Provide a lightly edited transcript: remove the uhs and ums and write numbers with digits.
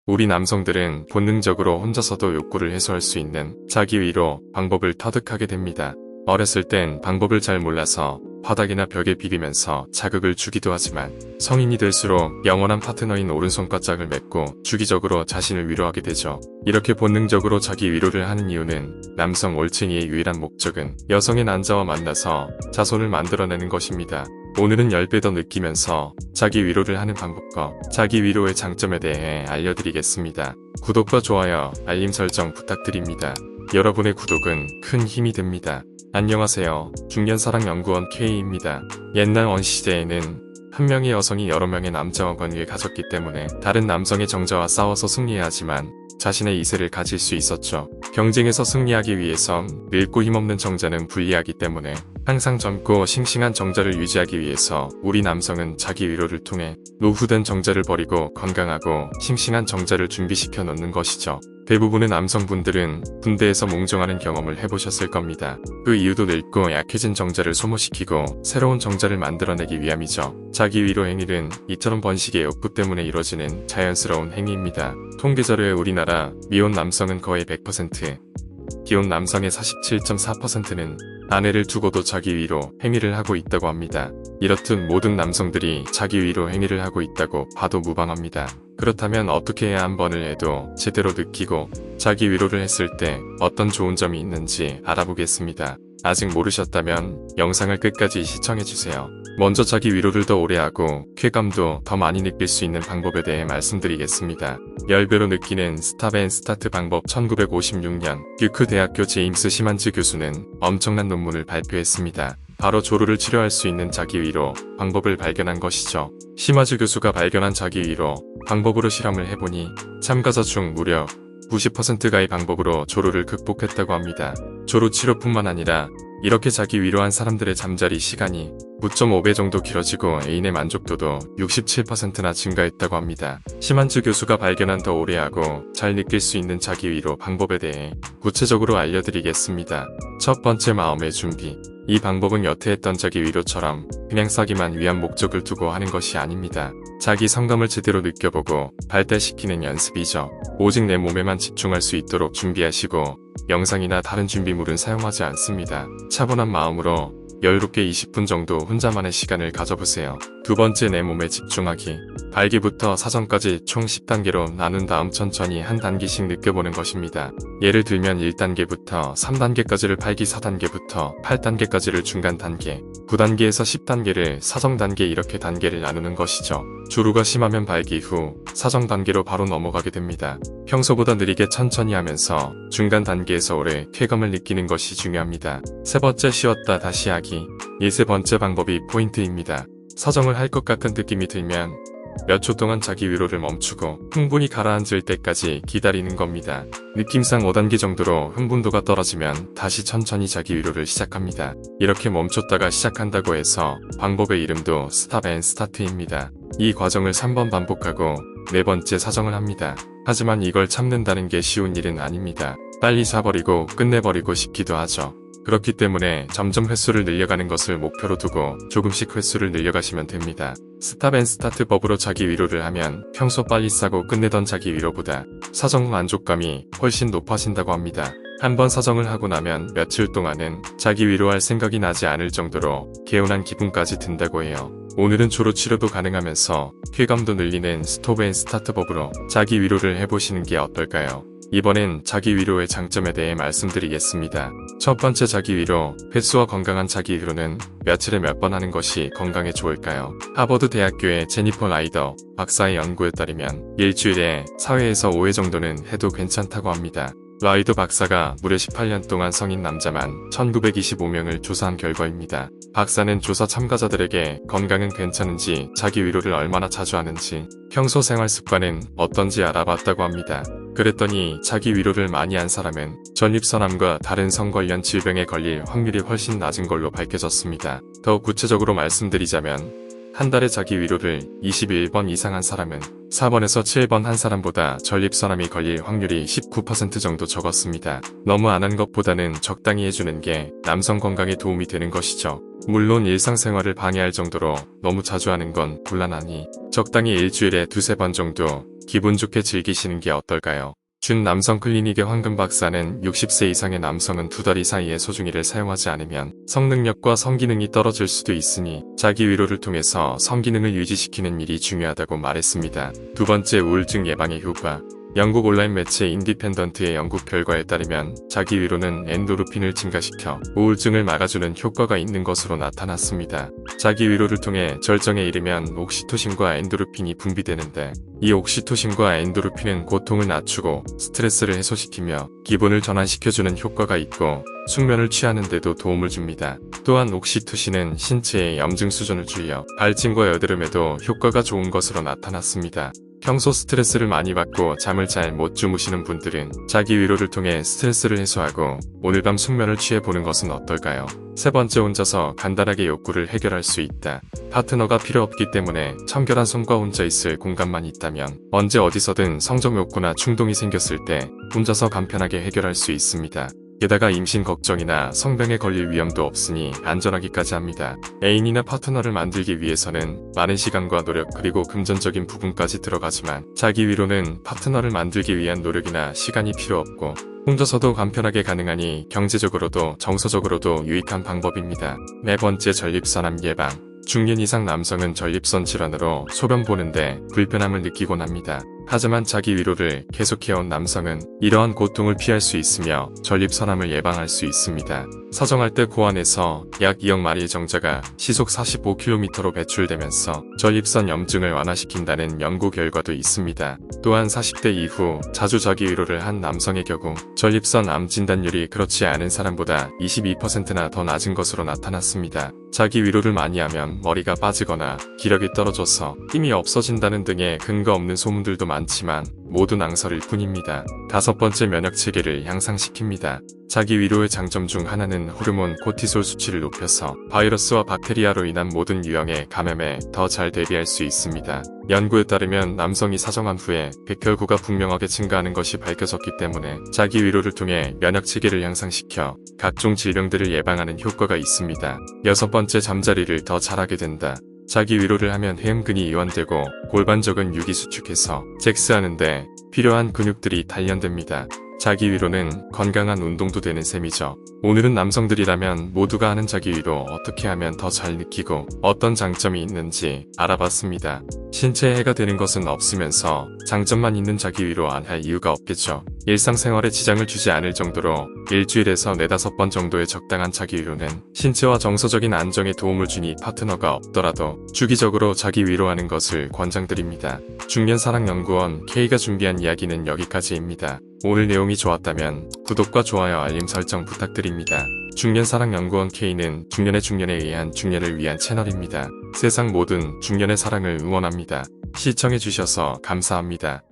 우리 남성들은 본능적으로 혼자서도 욕구를 해소할 수 있는 자기 위로 방법을 터득하게 됩니다. 어렸을 땐 방법을 잘 몰라서 바닥이나 벽에 비비면서 자극을 주기도 하지만 성인이 될수록 영원한 파트너인 오른손과 짝을 맺고 주기적으로 자신을 위로하게 되죠. 이렇게 본능적으로 자기 위로를 하는 이유는 남성 올챙이의 유일한 목적은 여성의 난자와 만나서 자손을 만들어내는 것입니다. 오늘은 10배 더 느끼면서 자기 위로를 하는 방법과 자기 위로의 장점에 대해 알려드리겠습니다. 구독과 좋아요, 알림 설정 부탁드립니다. 여러분의 구독은 큰 힘이 됩니다. 안녕하세요. 중년사랑연구원 K입니다. 옛날 원시시대에는 한 명의 여성이 여러 명의 남자와 관계를 가졌기 때문에 다른 남성의 정자와 싸워서 승리해야 하지만 자신의 이세를 가질 수 있었죠. 경쟁에서 승리하기 위해선 늙고 힘없는 정자는 불리하기 때문에 항상 젊고 싱싱한 정자를 유지하기 위해서 우리 남성은 자기 위로를 통해 노후된 정자를 버리고 건강하고 싱싱한 정자를 준비시켜 놓는 것이죠. 대부분의 남성분들은 군대에서 몽정하는 경험을 해보셨을 겁니다. 그 이유도 늙고 약해진 정자를 소모시키고 새로운 정자를 만들어내기 위함이죠. 자기 위로 행위는 이처럼 번식의 욕구 때문에 이루어지는 자연스러운 행위입니다. 통계자료에 우리나라 미혼 남성은 거의 100%, 기혼 남성의 47.4%는 아내를 두고도 자기 위로 행위를 하고 있다고 합니다. 이렇듯 모든 남성들이 자기 위로 행위를 하고 있다고 봐도 무방합니다. 그렇다면 어떻게 해야 한 번을 해도 제대로 느끼고 자기 위로를 했을 때 어떤 좋은 점이 있는지 알아보겠습니다. 아직 모르셨다면 영상을 끝까지 시청해주세요. 먼저 자기 위로를 더 오래 하고 쾌감도 더 많이 느낄 수 있는 방법에 대해 말씀드리겠습니다. 10배로 느끼는 스탑 앤 스타트 방법. 1956년 듀크 대학교 제임스 시만즈 교수는 엄청난 논문을 발표했습니다. 바로 조루를 치료할 수 있는 자기 위로 방법을 발견한 것이죠. 시마즈 교수가 발견한 자기 위로 방법으로 실험을 해보니 참가자 중 무려 90%가 이 방법으로 조루를 극복했다고 합니다. 조루 치료뿐만 아니라 이렇게 자기 위로한 사람들의 잠자리 시간이 9.5배 정도 길어지고 애인의 만족도도 67%나 증가했다고 합니다. 시만즈 교수가 발견한 더 오래하고 잘 느낄 수 있는 자기 위로 방법에 대해 구체적으로 알려드리겠습니다. 첫 번째, 마음의 준비. 이 방법은 여태 했던 자기 위로처럼 그냥 싸기만 위한 목적을 두고 하는 것이 아닙니다. 자기 성감을 제대로 느껴보고 발달시키는 연습이죠. 오직 내 몸에만 집중할 수 있도록 준비하시고 영상이나 다른 준비물은 사용하지 않습니다. 차분한 마음으로 여유롭게 20분 정도 혼자만의 시간을 가져보세요. 두 번째, 내 몸에 집중하기. 발기부터 사정까지 총 10단계로 나눈 다음 천천히 한 단계씩 느껴보는 것입니다. 예를 들면 1단계부터 3단계까지를 발기, 4단계부터 8단계까지를 중간 단계, 9단계에서 10단계를 사정 단계, 이렇게 단계를 나누는 것이죠. 조루가 심하면 발기 후 사정 단계로 바로 넘어가게 됩니다. 평소보다 느리게 천천히 하면서 중간 단계에서 오래 쾌감을 느끼는 것이 중요합니다. 세 번째, 쉬었다 다시 하기. 이 세 번째 방법이 포인트입니다. 사정을 할 것 같은 느낌이 들면 몇 초 동안 자기 위로를 멈추고 흥분이 가라앉을 때까지 기다리는 겁니다. 느낌상 5단계 정도로 흥분도가 떨어지면 다시 천천히 자기 위로를 시작합니다. 이렇게 멈췄다가 시작한다고 해서 방법의 이름도 스탑 앤 스타트입니다. 이 과정을 3번 반복하고 네 번째 사정을 합니다. 하지만 이걸 참는다는 게 쉬운 일은 아닙니다. 빨리 사버리고 끝내버리고 싶기도 하죠. 그렇기 때문에 점점 횟수를 늘려가는 것을 목표로 두고 조금씩 횟수를 늘려가시면 됩니다. 스탑 앤 스타트 법으로 자기 위로를 하면 평소 빨리 싸고 끝내던 자기 위로보다 사정 후 만족감이 훨씬 높아진다고 합니다. 한번 사정을 하고 나면 며칠 동안은 자기 위로할 생각이 나지 않을 정도로 개운한 기분까지 든다고 해요. 오늘은 조루 치료도 가능하면서 쾌감도 늘리는 스톱 앤 스타트 법으로 자기 위로를 해보시는 게 어떨까요? 이번엔 자기 위로의 장점에 대해 말씀드리겠습니다. 첫 번째, 자기 위로. 횟수와 건강한 자기 위로는 며칠에 몇 번 하는 것이 건강에 좋을까요? 하버드 대학교의 제니퍼 라이더 박사의 연구에 따르면 일주일에 4회에서 5회 정도는 해도 괜찮다고 합니다. 라이더 박사가 무려 18년 동안 성인 남자만 1925명을 조사한 결과입니다. 박사는 조사 참가자들에게 건강은 괜찮은지, 자기 위로를 얼마나 자주 하는지, 평소 생활 습관은 어떤지 알아봤다고 합니다. 그랬더니 자기 위로를 많이 한 사람은 전립선암과 다른 성 관련 질병에 걸릴 확률이 훨씬 낮은 걸로 밝혀졌습니다. 더 구체적으로 말씀드리자면 한 달에 자기 위로를 21번 이상 한 사람은 4번에서 7번 한 사람보다 전립선암이 걸릴 확률이 19% 정도 적었습니다. 너무 안 한 것보다는 적당히 해주는 게 남성 건강에 도움이 되는 것이죠. 물론 일상생활을 방해할 정도로 너무 자주 하는 건 곤란하니 적당히 일주일에 두세 번 정도 기분 좋게 즐기시는 게 어떨까요? 준 남성 클리닉의 황금 박사는 60세 이상의 남성은 2달 이상의 소중이를 사용하지 않으면 성능력과 성기능이 떨어질 수도 있으니 자기 위로를 통해서 성기능을 유지시키는 일이 중요하다고 말했습니다. 두 번째, 우울증 예방의 효과. 영국 온라인 매체 인디펜던트의 연구 결과에 따르면 자기 위로는 엔도르핀을 증가시켜 우울증을 막아주는 효과가 있는 것으로 나타났습니다. 자기 위로를 통해 절정에 이르면 옥시토신과 엔도르핀이 분비되는데 이 옥시토신과 엔도르핀은 고통을 낮추고 스트레스를 해소시키며 기분을 전환시켜주는 효과가 있고 숙면을 취하는 데도 도움을 줍니다. 또한 옥시토신은 신체의 염증 수준을 줄여 발진과 여드름에도 효과가 좋은 것으로 나타났습니다. 평소 스트레스를 많이 받고 잠을 잘 못 주무시는 분들은 자기 위로를 통해 스트레스를 해소하고 오늘 밤 숙면을 취해보는 것은 어떨까요? 세 번째, 혼자서 간단하게 욕구를 해결할 수 있다. 파트너가 필요 없기 때문에 청결한 손과 혼자 있을 공간만 있다면 언제 어디서든 성적 욕구나 충동이 생겼을 때 혼자서 간편하게 해결할 수 있습니다. 게다가 임신 걱정이나 성병에 걸릴 위험도 없으니 안전하기까지 합니다. 애인이나 파트너를 만들기 위해서는 많은 시간과 노력 그리고 금전적인 부분까지 들어가지만 자기 위로는 파트너를 만들기 위한 노력이나 시간이 필요 없고 혼자서도 간편하게 가능하니 경제적으로도 정서적으로도 유익한 방법입니다. 네 번째, 전립선암 예방. 중년 이상 남성은 전립선 질환으로 소변 보는데 불편함을 느끼곤 합니다. 하지만 자기 위로를 계속해온 남성은 이러한 고통을 피할 수 있으며 전립선암을 예방할 수 있습니다. 사정할 때 고안에서 약 2억 마리의 정자가 시속 45km로 배출되면서 전립선 염증을 완화시킨다는 연구 결과도 있습니다. 또한 40대 이후 자주 자기 위로를 한 남성의 경우 전립선 암 진단율이 그렇지 않은 사람보다 22%나 더 낮은 것으로 나타났습니다. 자기 위로를 많이 하면 머리가 빠지거나 기력이 떨어져서 힘이 없어진다는 등의 근거 없는 소문들도 많지만 모두 낭설일 뿐입니다. 다섯 번째, 면역체계를 향상시킵니다. 자기 위로의 장점 중 하나는 호르몬 코티솔 수치를 높여서 바이러스와 박테리아로 인한 모든 유형의 감염에 더 잘 대비할 수 있습니다. 연구에 따르면 남성이 사정한 후에 백혈구가 분명하게 증가하는 것이 밝혀졌기 때문에 자기 위로를 통해 면역체계를 향상시켜 각종 질병들을 예방하는 효과가 있습니다. 여섯 번째, 잠자리를 더 잘하게 된다. 자기 위로를 하면 해음근이 이완되고 골반적은 유기 수축해서 섹스하는데 필요한 근육들이 단련됩니다. 자기 위로는 건강한 운동도 되는 셈이죠. 오늘은 남성들이라면 모두가 하는 자기 위로 어떻게 하면 더 잘 느끼고 어떤 장점이 있는지 알아봤습니다. 신체에 해가 되는 것은 없으면서 장점만 있는 자기 위로 안 할 이유가 없겠죠. 일상생활에 지장을 주지 않을 정도로 일주일에서 4-5번 정도의 적당한 자기 위로는 신체와 정서적인 안정에 도움을 주니 파트너가 없더라도 주기적으로 자기 위로하는 것을 권장드립니다. 중년사랑연구원 K가 준비한 이야기는 여기까지입니다. 오늘 내용이 좋았다면 구독과 좋아요, 알림 설정 부탁드립니다. 중년사랑연구원 K는 중년에 의한 중년을 위한 채널입니다. 세상 모든 중년의 사랑을 응원합니다. 시청해주셔서 감사합니다.